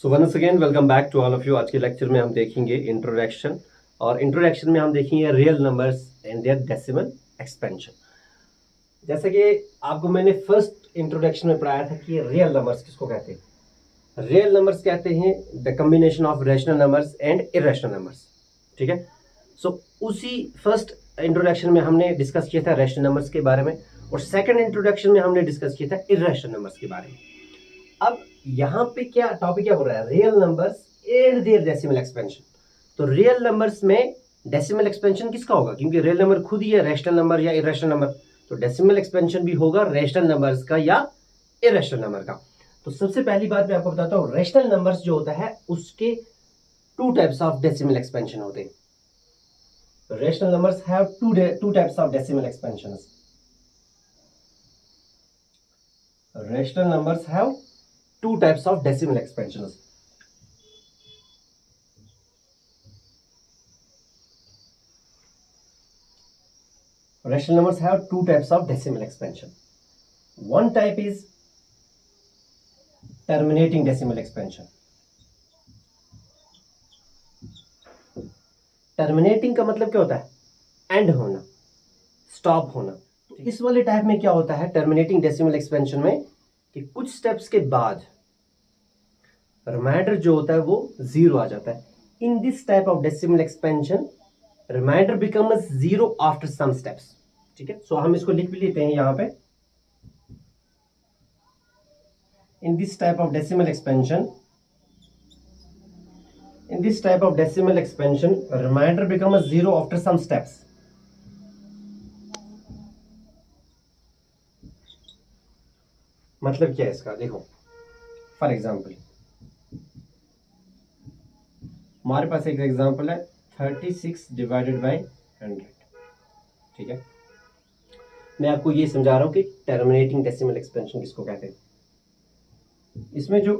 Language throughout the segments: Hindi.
So once again welcome back to all of you. आज के लेक्चर में हम देखेंगे इंट्रोडक्शन, और इंट्रोडक्शन में हम देखेंगे real numbers and their decimal expansion. जैसे कि आपको मैंने फर्स्ट इंट्रोडक्शन में पढ़ाया था कि रियल नंबर्स किसको कहते हैं। रियल नंबर्स कहते हैं the combination of rational numbers and irrational numbers. ठीक है, सो उसी फर्स्ट इंट्रोडक्शन में हमने डिस्कस किया था रैशनल नंबर्स के बारे में, और सेकंड इंट्रोडक्शन में हमने डिस्कस किया था इरेशनल नंबर्स के बारे में। अब यहाँ पे क्या टॉपिक क्या बोल रहा है, real numbers and their decimal expansion. तो रियल नंबर्स में डेसिमल एक्सपेंशन किसका होगा, क्योंकि रियल नंबर खुद ही है रैशनल नंबर या इरेशनल नंबर, तो डेसिमल एक्सपेंशन भी होगा रैशनल नंबर्स का या इरेशनल नंबर का। तो सबसे पहली बात मैं आपको बताता हूँ, रैशनल नंबर्स जो होता है उसके two types of decimal expansion होते हैं। Rational numbers have two types of decimal expansion. Rational numbers have two types of decimal expansions. Rational numbers have two types of decimal expansion. One type is terminating decimal expansion. Terminating का मतलब क्या होता है, एंड होना, स्टॉप होना। तो इस वाले टाइप में क्या होता है टर्मिनेटिंग डेसिमल एक्सपेंशन में, कि कुछ स्टेप्स के बाद रिमाइंडर जो होता है वो जीरो आ जाता है। In this type of decimal expansion remainder becomes zero after some steps. ठीक है, सो हम इसको लिख भी लेते हैं यहाँ पे। In this type of decimal expansion, remainder becomes zero after some steps. मतलब क्या है इसका, देखो फॉर एग्जाम्पल हमारे पास एक एग्जांपल है 36 डिवाइडेड बाय 100। ठीक है, मैं आपको ये समझा रहा हूँ कि टर्मिनेटिंग डेसिमल एक्सपेंशन किसको कहते हैं। इसमें जो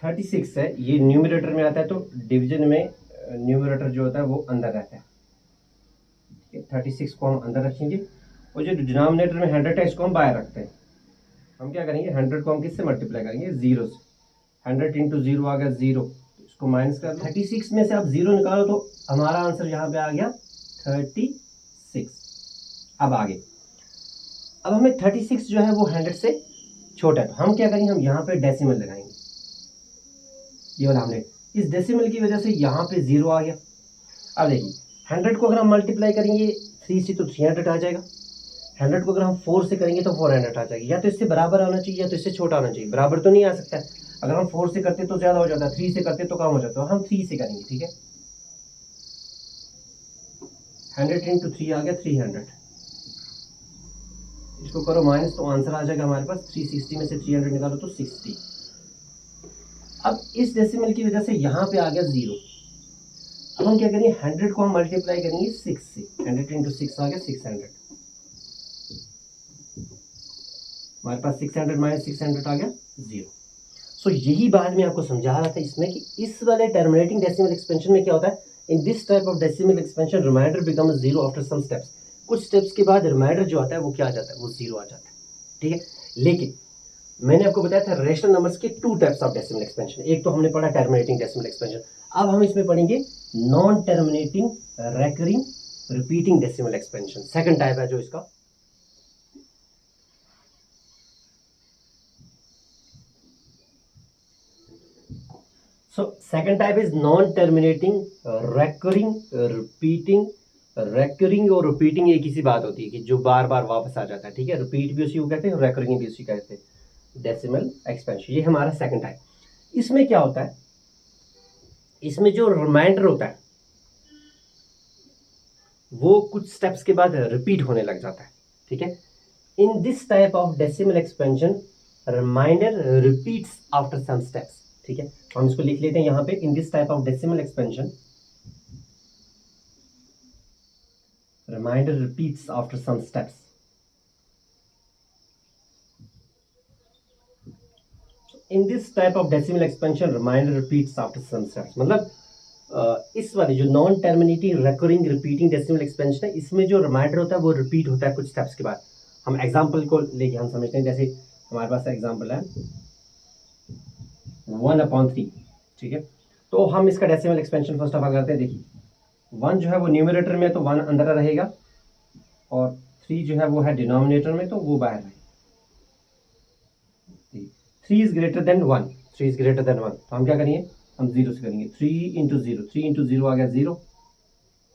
36 है ये न्यूमरेटर में आता है, तो डिवीजन में न्यूमरेटर जो होता है वो अंदर रहता है। 36 को हम अंदर रखेंगे, और जो डिनोमिनेटर में 100 है इसको हम बाहर रखते हैं। हम क्या करेंगे, 100 को हम किससे मल्टीप्लाई करेंगे, जीरो से। 100 इंटू जीरो आ गया जीरो, इसको माइनस कर 36 में से आप जीरो निकालो तो हमारा आंसर यहाँ पे आ गया 36। अब आगे, अब हमें 36 जो है वो 100 से छोटा है, तो हम क्या करेंगे, हम यहाँ पे डेसिमल लगाएंगे। ये वाला हमने, इस डेसिमल की वजह से यहाँ पे जीरो आ गया। अब देखिए 100 को अगर हम मल्टीप्लाई करेंगे 3 से तो 300 आ जाएगा। 100 को अगर हम 4 से करेंगे तो 400 आ जाएगी। या तो इससे बराबर आना चाहिए या तो इससे छोटा आना चाहिए, बराबर तो नहीं आ सकता है। अगर हम 4 से करते तो ज्यादा हो जाता है, 3 से करते तो कम हो जाता है, हम 3 से करेंगे। ठीक है, 100 इंटू 3 आ गया 300। इसको करो माइनस तो आंसर आ जाएगा हमारे पास 360 में से 300 निकालो तो 60। अब इस डेसिमल की वजह से यहाँ पे आ गया जीरो। अब हम क्या करेंगे, 100 को हम मल्टीप्लाई करेंगे 6 से। 100 इंटू 6 आ गया 600। हमारे पास 600 माइनस 600 आ गया जीरो। सो यही बात मैं आपको समझा रहा था इसमें, कि इस वाले टर्मिनेटिंग डेसिमल एक्सपेंशन में क्या होता है, in this type of decimal expansion remainder becomes zero after some steps. कुछ स्टेप्स के बाद रिमाइंडर जो आता है वो क्या आ जाता है, वो जीरो आ जाता है। ठीक है, लेकिन मैंने आपको बताया था रैशनल नंबर्स के two types of decimal expansion. एक तो हमने पढ़ा टर्मिनेटिंग डेसिमल एक्सपेंशन, अब हम इसमें पढ़ेंगे non terminating recurring repeating decimal expansion. Second type है जो इसका। So second type is non-terminating recurring repeating। recurring और repeating एक ही सी बात होती है कि जो बार बार वापस आ जाता है। ठीक है, repeat भी उसी को कहते हैं, recurring भी उसी को कहते हैं। डेसिमल एक्सपेंशन ये हमारा सेकंड टाइप। इसमें क्या होता है, इसमें जो रिमाइंडर होता है वो कुछ स्टेप्स के बाद रिपीट होने लग जाता है। ठीक है, in this type of decimal expansion remainder repeats after some steps. ठीक है, हम इसको लिख लेते हैं यहाँ पे, in this type of decimal expansion remainder repeats after some steps. In this type of decimal expansion remainder repeats after some steps, मतलब इस वाले जो non terminating recurring repeating decimal expansion है, इसमें जो रिमाइंडर होता है वो रिपीट होता है कुछ स्टेप्स के बाद। हम एग्जांपल को लेके हम समझते हैं, जैसे हमारे पास एग्जांपल है 1/3। ठीक है। तो हम इसका decimal expansion first of all करते हैं। देखिए 1 जो है वो न्यूमरेटर में, तो 1 अंदर रहेगा, और 3 जो है वो है डिनोमिनेटर में, तो वो बाहर रहेगा। 3 is greater than 1, 3 is greater than 1, तो हम क्या करेंगे, हम 0 से करेंगे। 3 इंटू 0, 3 इंटू 0 आ गया 0,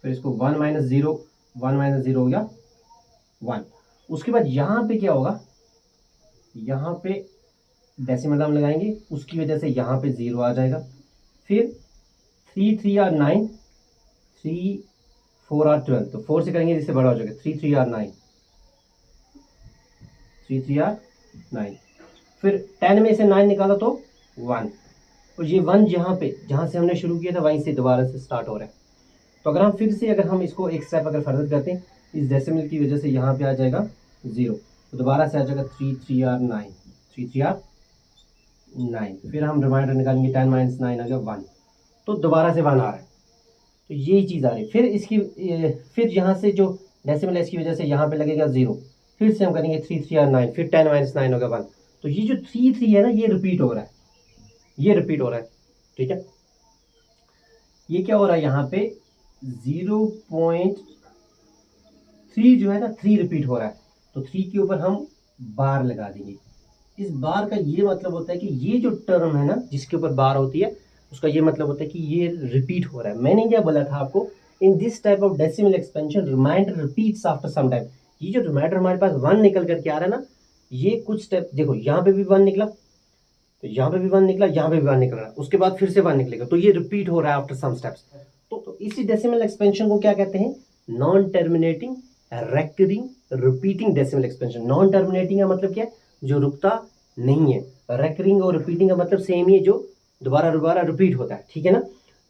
फिर इसको 1 माइनस 0, 1 माइनस 0 हो गया 1। उसके बाद यहाँ पे क्या होगा, यहाँ पे डेसिमल हम लगाएंगे, उसकी वजह से यहाँ पे 0 आ जाएगा। फिर 3 3 आर 9, 3 4 आर 12, तो 4 से करेंगे जिससे बड़ा हो जाएगा, 3 3 आर 9, 3 3 आर 9। फिर 10 में से 9 निकाला तो 1, और ये 1 जहाँ पे, जहाँ से हमने शुरू किया था वहीं से दोबारा से स्टार्ट हो रहा है। तो अगर हम फिर से, अगर हम इसको एक स्टेप अगर फर्दर करते हैं, इस डेसिमल की वजह से यहाँ पे आ जाएगा 0, तो दोबारा से आ जाएगा 3 3 आर 9, 3 3 आर 9। फिर हम रिमाइंडर निकालेंगे, 10 माइनस 9 आ गया 1, तो दोबारा से 1 आ रहा है, तो यही चीज़ आ रही है। फिर इसकी फिर यहाँ से जो डेसिमल है इसकी वजह से यहाँ पे लगेगा 0, फिर से हम करेंगे 3 3 आर 9, फिर 10 माइनस 9 होगा 1। तो ये जो 3 3 है ना, ये रिपीट हो रहा है, ये रिपीट हो रहा है, ठीक है। ये क्या हो रहा है, यहाँ पे 0.3 जो है ना, 3 रिपीट हो रहा है, तो 3 के ऊपर हम बार लगा देंगे। इस बार का ये मतलब होता है कि ये जो टर्म है ना, जिसके ऊपर बार होती है, उसका ये मतलब होता है कि ये रिपीट हो रहा है। मैंने क्या बोला था आपको, in this type of decimal expansion remainder repeats after some time. ये जो रिमाइंडर हमारे पास 1 निकल करके आ रहा है ना, ये कुछ स्टेप देखो, यहाँ पे भी 1 निकला, तो यहाँ पे भी 1 निकला, यहाँ पे भी 1 निकल रहा है, उसके बाद फिर से 1 निकलेगा, तो ये रिपीट हो रहा है आफ्टर सम स्टेप्स। तो इसी डेसिमल एक्सपेंशन को क्या कहते हैं, non terminating recurring repeating decimal expansion. Non terminating का मतलब क्या है, जो रुकता नहीं है। रेकरिंग और रिपीटिंग का मतलब सेम ही है, जो दोबारा दोबारा रिपीट होता है, ठीक है ना।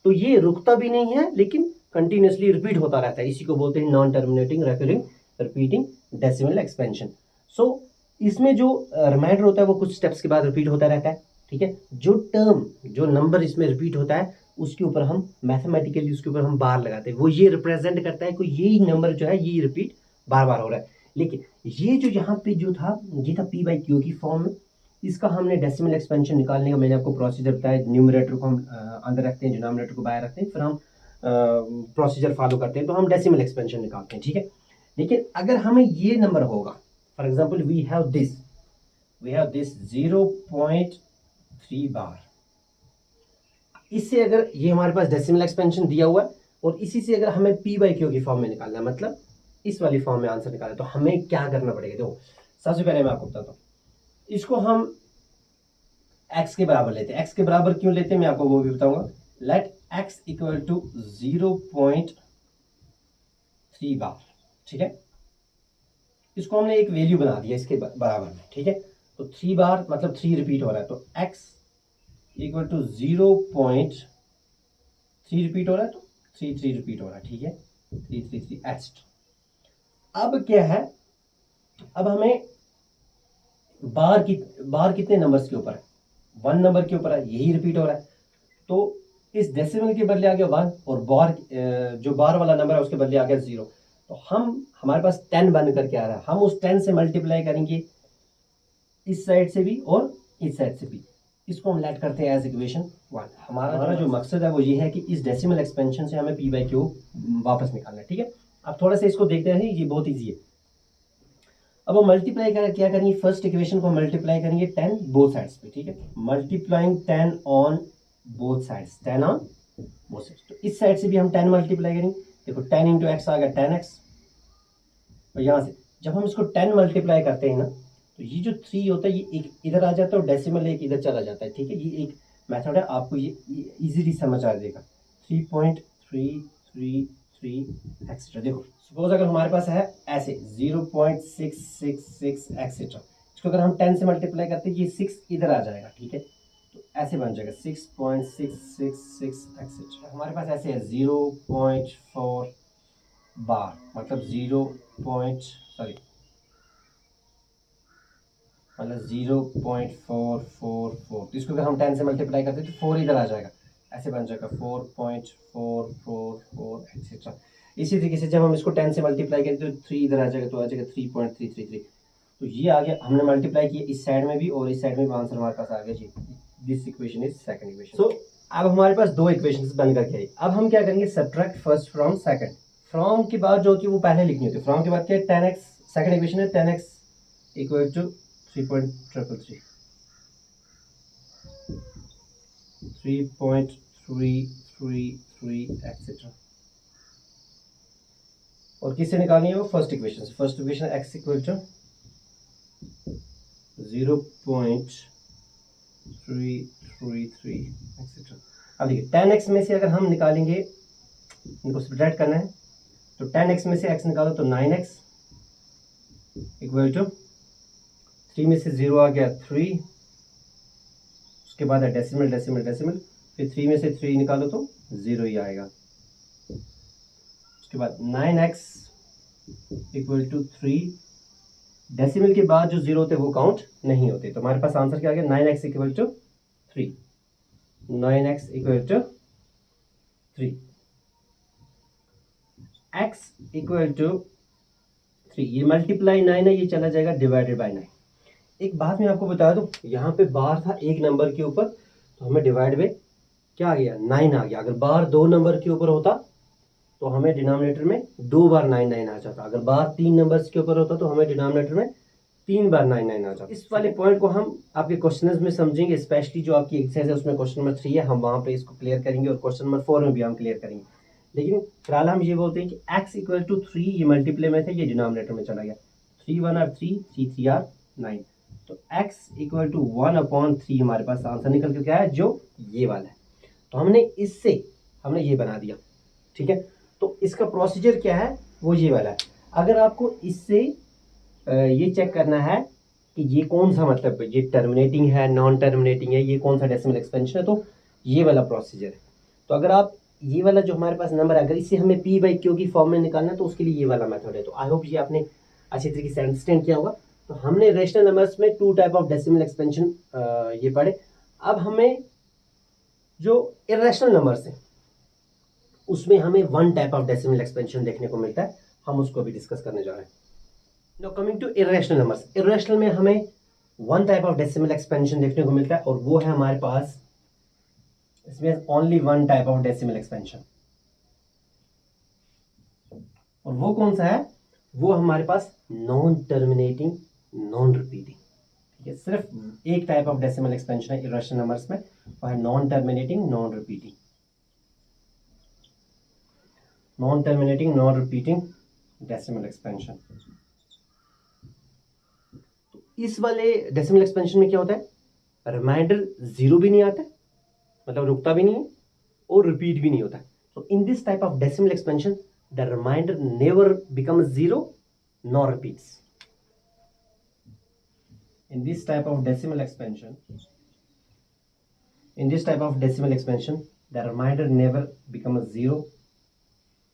तो ये रुकता भी नहीं है, लेकिन कंटिन्यूसली रिपीट होता रहता है, इसी को बोलते हैं non terminating recurring repeating decimal expansion. So इसमें जो रिमाइंडर होता है वो कुछ स्टेप्स के बाद रिपीट होता रहता है, ठीक है। जो टर्म, जो नंबर इसमें रिपीट होता है, उसके ऊपर हम मैथमेटिकली उसके ऊपर हम बार लगाते हैं, वो ये रिप्रेजेंट करता है कि यही नंबर जो है ये रिपीट बार बार हो रहा है। लेकिन ये जो यहाँ पे जो था, ये था पी बाई क्यू की फॉर्म में, इसका हमने डेसिमल एक्सपेंशन निकालने का मैंने आपको प्रोसीजर बताया। न्यूमरेटर को हम अंदर रखते हैं, डिनोमिनेटर को बाहर रखते हैं, फिर हम प्रोसीजर फॉलो करते हैं, तो हम डेसिमल एक्सपेंशन निकालते हैं, ठीक है। लेकिन अगर हमें ये नंबर होगा, for example we have this 0.3 bar, इससे अगर ये हमारे पास डेसिमल एक्सपेंशन दिया हुआ है, और इसी से अगर हमें पी बाई क्यू की फॉर्म में निकालना है, मतलब इस वाली फॉर्म में आंसर निकालना है, तो हमें क्या करना पड़ेगा। देखो सबसे पहले मैं आपको बताता हूँ, इसको हम x के बराबर लेते हैं। x के बराबर क्यों लेते हैं मैं आपको वो भी बताऊंगा। लेट x इक्वल टू 0.3 बार, ठीक है। इसको हमने एक वैल्यू बना दिया इसके बराबर में, ठीक है। तो 3 बार मतलब 3 रिपीट हो रहा है, तो x इक्वल टू 0.3 रिपीट हो रहा है, तो 3 3 रिपीट हो रहा है, ठीक है। 3 3 3 एस्ट। अब क्या है, अब हमें बार कितने नंबर्स के ऊपर है, 1 नंबर के ऊपर है, यही रिपीट हो रहा है। तो इस डेसिमल के बदले आ गया 1, और बार जो बार वाला नंबर है उसके बदले आ गया 0। तो हमारे पास 10 बन करके आ रहा है, हम उस 10 से मल्टीप्लाई करेंगे इस साइड से भी और इस साइड से भी, इसको हम लेट करते हैं एज इक्वेशन 1। हमारा जो मकसद है वो ये है कि इस डेसिमल एक्सपेंशन से हमें पी बाई क्यू वापस निकालना है, ठीक है। अब थोड़ा सा इसको देखते रहिए, ये बहुत ईजी है। अब हम मल्टीप्लाई क्या करेंगे, फर्स्ट इक्वेशन को मल्टीप्लाई करेंगे 10 बोथ साइड्स पे, ठीक है। Multiplying 10 on both sides, 10 on both sides. तो इस साइड से भी हम 10 मल्टीप्लाई करेंगे। देखो 10 इंटू एक्स आ गया 10x, और यहाँ से जब हम इसको 10 मल्टीप्लाई करते हैं ना, तो ये जो 3 होता है ये एक इधर आ जाता है और डेसिमल एक इधर चला जाता है, ठीक है। ये एक मेथड है, आपको ये इजीली समझ आ जाएगा। 3.333 एक्सेट्रा। देखो सपोज अगर हमारे पास है ऐसे 0.666 एक्सेट्रा, इसको अगर हम 10 से मल्टीप्लाई करते हैं ये 6 इधर आ जाएगा, ठीक है। तो ऐसे बन जाएगा 6.666 एक्सेट्रा। हमारे पास ऐसे है 0.4 बार, मतलब 0.444। तो इसको अगर हम 10 से मल्टीप्लाई करते हैं तो 4 इधर आ जाएगा, ऐसे बन जाएगा 4.444 एक्सेट्रा। इसी तरीके से जब हम इसको 10 से मल्टीप्लाई करें तो 3 इधर आ जाएगा, तो आ जाएगा 3.333। तो ये आ गया, हमने मल्टीप्लाई किया इस साइड में भी और इस साइड में भी, आंसर हमारे पास आ गया जी। This equation is second equation. So अब हमारे पास दो इक्वेशंस बन करके आई। अब हम क्या करेंगे, subtract first from second. From के बाद जो कि वो पहले लिखनी होती है, फ्रॉम के बाद क्या है 10x, सेकंड इक्वेशन है 10x इक्वल टू 3.333 एक्सेट्रा। और किससे निकालनी है वो, फर्स्ट इक्वेशन से। First equation x equal to 0.333 etcetera. अब देखिए 10x में से अगर हम निकालेंगे, इनको सब्ट्रैक्ट करना है, तो 10x में से x निकालो तो 9x इक्वल टू 3 में से 0 आ गया 3, उसके बाद है डेसिमल डेसिमल डेसिमल, फिर 3 में से 3 निकालो तो 0 ही आएगा। उसके बाद 9x इक्वल टू 3, डेसिमल के बाद जो 0 होते वो काउंट नहीं होते, तो हमारे पास आंसर क्या आ गया 9x equal to 3, 9x equal to 3, x equal to 3। ये मल्टीप्लाई 9 है, ये चला जाएगा डिवाइडेड बाय 9। एक बात मैं आपको बता दूं, यहाँ पे बार था एक नंबर के ऊपर, तो हमें डिवाइड बाय क्या आ गया 9 आ गया। अगर बार 2 नंबर के ऊपर होता तो हमें डिनोमिनेटर में 2 बार 9 आ जाता। अगर बार 3 नंबर्स के ऊपर होता तो हमें डिनोमिनेटर में 3 बार 9 आ जाता। इस वाले पॉइंट को हम आपके क्वेश्चंस में समझेंगे, स्पेशली जो आपकी एक्सरसाइज है उसमें क्वेश्चन नंबर 3 है, हम वहां पे इसको क्लियर करेंगे, और क्वेश्चन नंबर 4 में भी हम क्लियर करेंगे। लेकिन फिलहाल हम ये बोलते हैं कि x इक्वल टू 3, ये मल्टीप्लाई में था, ये डिनोमिनेटर में चला गया, 3 1 आर 3, 3 3 आर 9, तो x इक्वल टू 1/3 हमारे पास आंसर निकल के क्या है, जो ये वाला है। तो हमने इससे हमने ये बना दिया, ठीक है। तो इसका प्रोसीजर क्या है, वो ये वाला है। अगर आपको इससे ये चेक करना है कि ये कौन सा, मतलब ये टर्मिनेटिंग है, नॉन टर्मिनेटिंग है, ये कौन सा डेसिमल एक्सपेंशन है, तो ये वाला प्रोसीजर है। तो अगर आप ये वाला जो हमारे पास नंबर है, अगर इसे हमें p/q की फॉर्म में निकालना है, तो उसके लिए ये वाला मेथड है। तो आई होप ये आपने अच्छी तरीके से अंडरस्टैंड किया होगा। तो हमने रेशनल नंबर्स में 2 टाइप ऑफ डेसिमल एक्सपेंशन ये पढ़े। अब हमें जो इरेशनल नंबर्स हैं उसमें हमें 1 टाइप ऑफ डेसिमल एक्सपेंशन देखने को मिलता है, हम उसको भी डिस्कस करने जा रहे हैं। Now coming to irrational numbers, irrational में हमें 1 टाइप ऑफ डेसिमल एक्सपेंशन देखने को मिलता है, और वो है हमारे पास, इसमें only 1 type of decimal expansion, और वो कौन सा है, वो हमारे पास नॉन टर्मिनेटिंग नॉन रिपीटिंग, ठीक है। सिर्फ एक टाइप ऑफ डेसिमल एक्सपेंशन है इरेशनल नंबर्स में, वो है non terminating non repeating, non terminating non repeating decimal expansion. तो इस वाले डेसिमल एक्सपेंशन में क्या होता है, रिमाइंडर 0 भी नहीं आता, मतलब रुकता भी नहीं है, और रिपीट भी नहीं होता है। तो in this type of decimal expansion the remainder never becomes 0 nor repeats. In this type of decimal expansion, the remainder never becomes 0.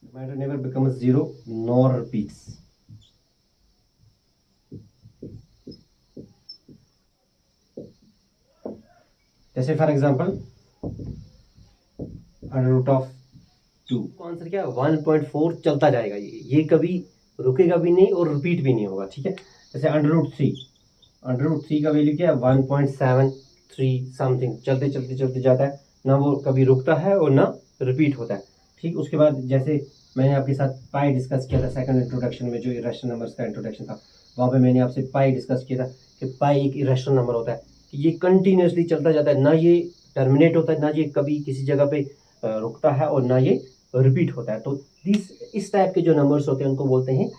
Remainder never becomes 0 nor repeats. जैसे for example under root of 2 का आंसर क्या है 1.4 चलता जाएगा, ये कभी रुकेगा भी नहीं और रिपीट भी नहीं होगा, ठीक है। जैसे अंडर रूट 3 का वैल्यू क्या है 1.73 समथिंग, चलते चलते चलते जाता है, ना वो कभी रुकता है और ना रिपीट होता है, ठीक। उसके बाद जैसे मैंने आपके साथ पाई डिस्कस किया था सेकंड इंट्रोडक्शन में, जो इरेशनल नंबर्स का इंट्रोडक्शन था, वहाँ पे मैंने आपसे पाई डिस्कस किया था कि पाई एक इरेशनल नंबर होता है कि ये कंटिन्यूसली चलता जाता है, ना ये टर्मिनेट होता है, ना ये कभी किसी जगह पे रुकता है, और ना ये रिपीट होता है। तो इस टाइप के जो नंबर्स होते हैं उनको बोलते हैं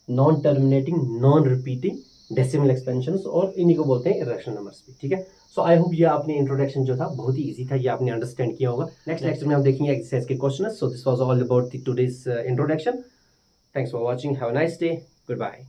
non terminating non repeating decimal expansions, और इन्हीं को बोलते हैं इरेशनल नंबर्स भी, ठीक है। सो आई होप ये आपने इंट्रोडक्शन जो था बहुत ही इजी था, ये आपने अंडरस्टैंड किया होगा। नेक्स्ट लेक्चर में हम देखेंगे एक्सरसाइज के question. So this was all about the today's introduction. Thanks for watching, have a nice day, good bye.